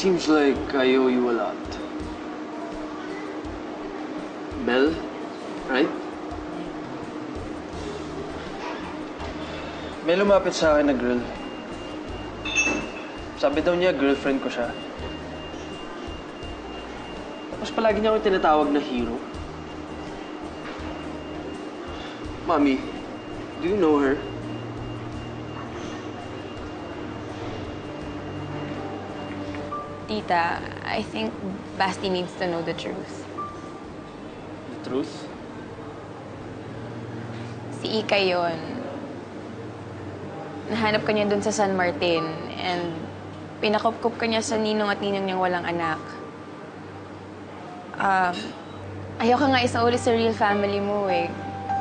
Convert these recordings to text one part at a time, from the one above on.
Seems like I owe you a lot. Mel, right? May lumapit sa akin na girl. Sabi daw niya, girlfriend ko siya. Tapos palagi niya ako tinatawag na hero. Mommy, do you know her? Tita, I think Basti needs to know the truth. The truth? Si Ika yun. Nahanap ka niya dun sa San Martin and pinakupkup ka niya sa ninong at ninong niyang walang anak. Ayaw ka nga isauli sa real family mo eh.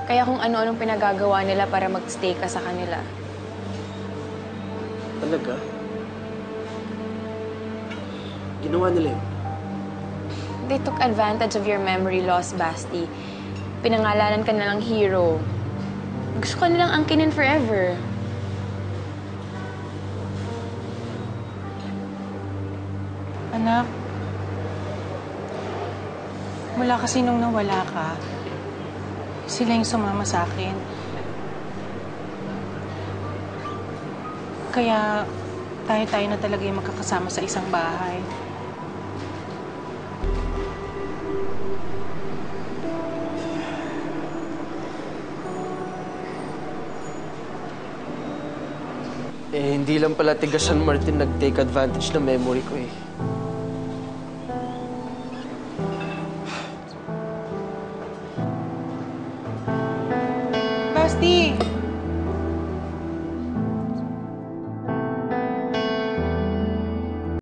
Kaya kung ano-anong pinagagawa nila para mag-stay ka sa kanila. Talaga? Ginawa nila yun? They took advantage of your memory loss, Basti. Pinangalanan ka na lang hero. Gusto ka nilang angkinin forever. Anak, mula kasi nung nawala ka, sila yung sumama sa akin. Kaya tayo na talaga yung magkakasama sa isang bahay. Eh, hindi lang pala tiga San Martin nag-take advantage ng memory ko eh.